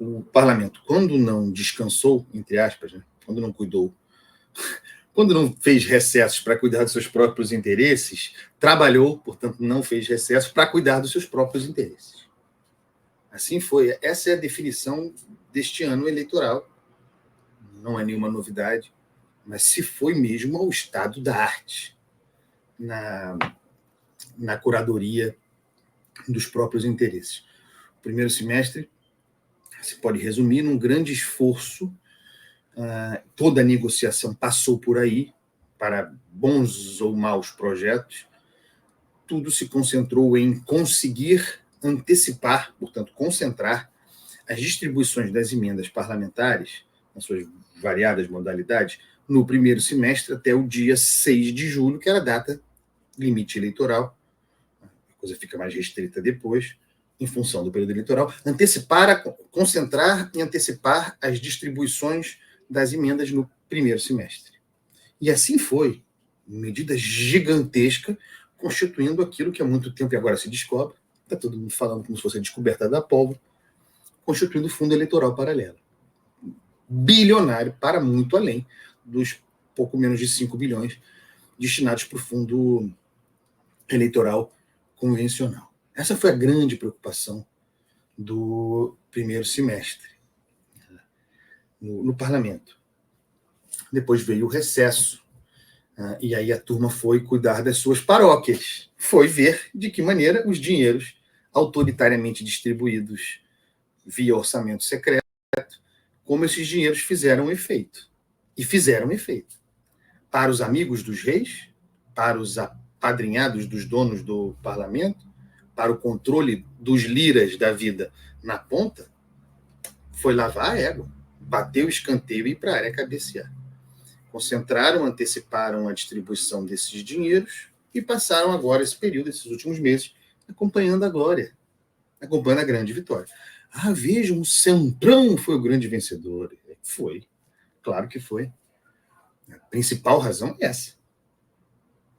o parlamento, quando não descansou, entre aspas, né, quando não cuidou, quando não fez recessos para cuidar dos seus próprios interesses, trabalhou, portanto, não fez recessos para cuidar dos seus próprios interesses. Assim foi. Essa é a definição deste ano eleitoral. Não é nenhuma novidade, mas se foi mesmo ao estado da arte na curadoria dos próprios interesses. O primeiro semestre se pode resumir num grande esforço. Toda a negociação passou por aí, para bons ou maus projetos. Tudo se concentrou em conseguir antecipar, portanto, concentrar as distribuições das emendas parlamentares, nas suas variadas modalidades, no primeiro semestre até o dia 6 de julho, que era a data limite eleitoral. A coisa fica mais restrita depois, em função do período eleitoral. Concentrar e antecipar as distribuições das emendas no primeiro semestre. E assim foi, medida gigantesca, constituindo aquilo que há muito tempo e agora se descobre, está todo mundo falando como se fosse a descoberta da pólvora, constituindo o fundo eleitoral paralelo. Bilionário, para muito além dos pouco menos de 5 bilhões destinados para o fundo eleitoral convencional. Essa foi a grande preocupação do primeiro semestre no parlamento. Depois veio o recesso, e aí a turma foi cuidar das suas paróquias, foi ver de que maneira os dinheiros autoritariamente distribuídos via orçamento secreto, como esses dinheiros fizeram efeito. E fizeram efeito. Para os amigos dos reis, para os apadrinhados dos donos do parlamento, para o controle dos liras da vida na ponta, foi lavar a égua, bater o escanteio e ir para a área cabecear. Concentraram, anteciparam a distribuição desses dinheiros e passaram agora esse período, esses últimos meses, acompanhando a glória, acompanhando a grande vitória. Vejam, o Centrão foi o grande vencedor. Foi, claro que foi. A principal razão é essa.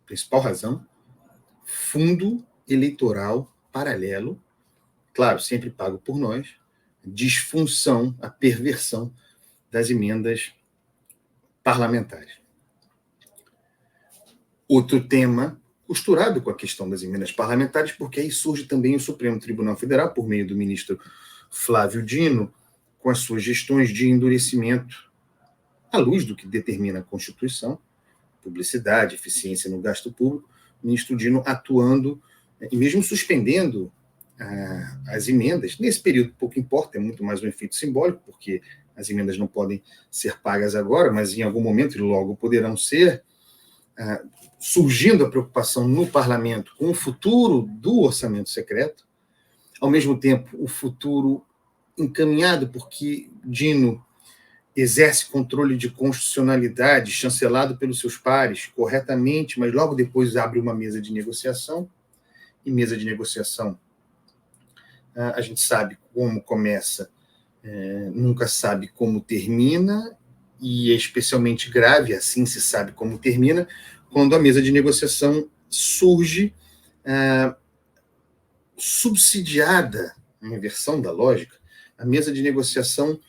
A principal razão, fundo eleitoral paralelo, claro, sempre pago por nós, disfunção, a perversão das emendas parlamentares. Outro tema costurado com a questão das emendas parlamentares, porque aí surge também o Supremo Tribunal Federal, por meio do ministro Flávio Dino, com as suas gestões de endurecimento à luz do que determina a Constituição, publicidade, eficiência no gasto público, o ministro Dino atuando e mesmo suspendendo as emendas. Nesse período, pouco importa, é muito mais um efeito simbólico, porque as emendas não podem ser pagas agora, mas em algum momento, e logo poderão ser, surgindo a preocupação no parlamento com o futuro do orçamento secreto, ao mesmo tempo o futuro encaminhado, porque Dino exerce controle de constitucionalidade, chancelado pelos seus pares corretamente, mas logo depois abre uma mesa de negociação, e mesa de negociação a gente sabe como começa, nunca sabe como termina, e é especialmente grave, assim se sabe como termina, quando a mesa de negociação surge subsidiada, a inversão da lógica, a mesa de negociação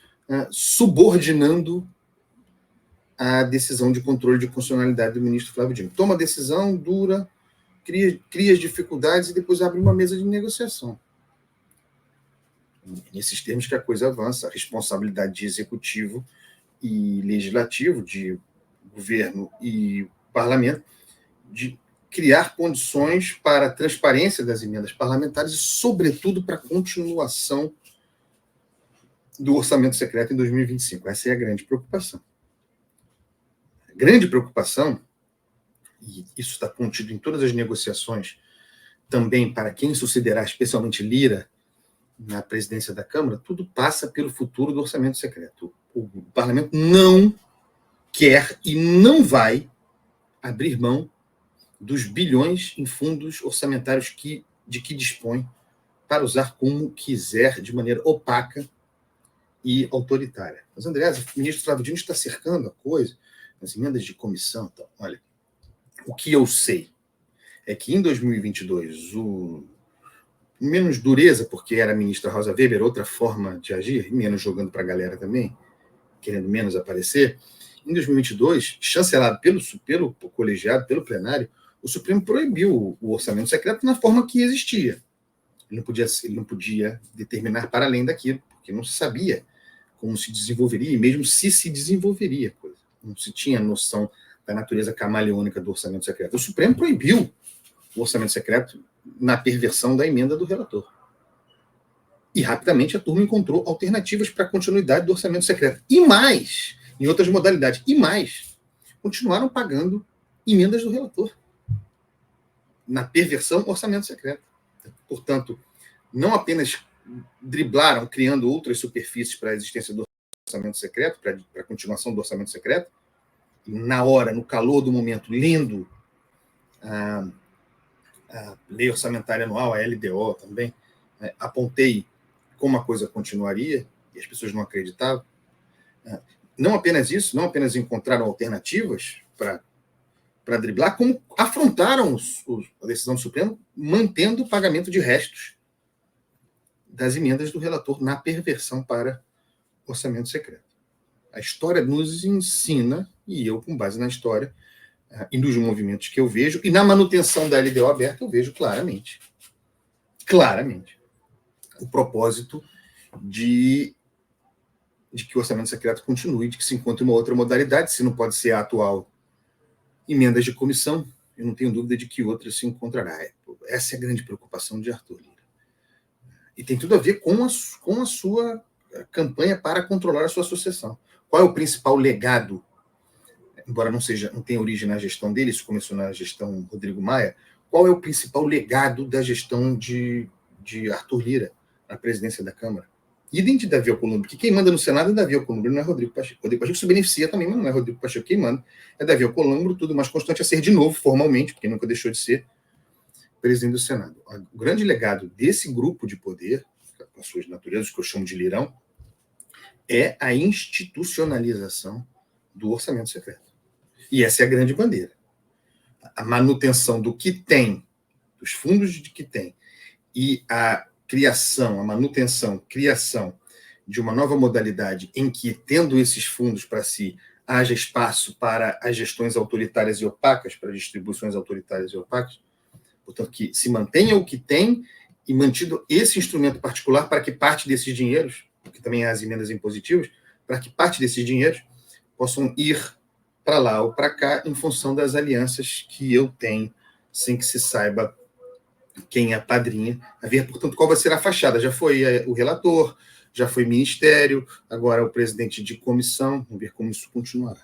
subordinando a decisão de controle de constitucionalidade do ministro Flávio Dino. Toma a decisão, dura, cria as dificuldades e depois abre uma mesa de negociação. Nesses termos que a coisa avança, a responsabilidade de executivo e legislativo, de governo e parlamento, de criar condições para a transparência das emendas parlamentares e, sobretudo, para a continuação do orçamento secreto em 2025. Essa é a grande preocupação. A grande preocupação, e isso está contido em todas as negociações, também para quem sucederá, especialmente Lira, na presidência da Câmara, tudo passa pelo futuro do orçamento secreto. O parlamento não quer e não vai abrir mão dos bilhões em fundos orçamentários de que dispõe para usar como quiser, de maneira opaca e autoritária. Mas, Andreas, o ministro Flávio Dino está cercando a coisa, as emendas de comissão. Então, olha, o que eu sei é que em 2022 menos dureza, porque era a ministra Rosa Weber, outra forma de agir, menos jogando para a galera também, querendo menos aparecer. Em 2022, chancelado pelo colegiado, pelo plenário, o Supremo proibiu o orçamento secreto na forma que existia. Ele não podia determinar para além daquilo, porque não se sabia como se desenvolveria, e mesmo se desenvolveria a coisa. Não se tinha noção da natureza camaleônica do orçamento secreto. O Supremo proibiu o orçamento secreto na perversão da emenda do relator. E rapidamente a turma encontrou alternativas para a continuidade do orçamento secreto. E mais, em outras modalidades, e mais, continuaram pagando emendas do relator na perversão orçamento secreto. Portanto, não apenas driblaram, criando outras superfícies para a existência do orçamento secreto, para a continuação do orçamento secreto, na hora, no calor do momento, lendo a Lei Orçamentária Anual, a LDO também, apontei como a coisa continuaria, e as pessoas não acreditavam. Não apenas isso, não apenas encontraram alternativas para driblar, como afrontaram a decisão do Supremo, mantendo o pagamento de restos das emendas do relator na perversão para orçamento secreto. A história nos ensina, e eu, com base na história, e nos movimentos que eu vejo, e na manutenção da LDO aberta, eu vejo claramente, o propósito de que o orçamento secreto continue, de que se encontre uma outra modalidade, se não pode ser a atual emendas de comissão, eu não tenho dúvida de que outra se encontrará. Essa é a grande preocupação de Arthur Lira. E tem tudo a ver com a sua campanha para controlar a sua sucessão. Qual é o principal legado, embora não tenha origem na gestão dele, isso começou na gestão Rodrigo Maia, qual é o principal legado da gestão de Arthur Lira na presidência da Câmara? Idem de Davi Alcolumbre, porque quem manda no Senado é Davi Alcolumbre, não é Rodrigo Pacheco. Rodrigo Pacheco se beneficia também, mas não é Rodrigo Pacheco quem manda. É Davi Alcolumbre, tudo mais constante a ser de novo, formalmente, porque nunca deixou de ser presidente do Senado. O grande legado desse grupo de poder, com as suas naturezas, que eu chamo de lirão, é a institucionalização do orçamento secreto. E essa é a grande bandeira. A manutenção do que tem, dos fundos de que tem, e a criação de uma nova modalidade em que, tendo esses fundos para si, haja espaço para as gestões autoritárias e opacas, para distribuições autoritárias e opacas, portanto, que se mantenha o que tem e mantido esse instrumento particular para que parte desses dinheiros, que também há as emendas impositivas, para que parte desses dinheiros possam ir para lá ou para cá em função das alianças que eu tenho, sem que se saiba quem é a padrinha, a ver, portanto, qual vai ser a fachada. Já foi o relator, já foi ministério, agora o presidente de comissão, vamos ver como isso continuará.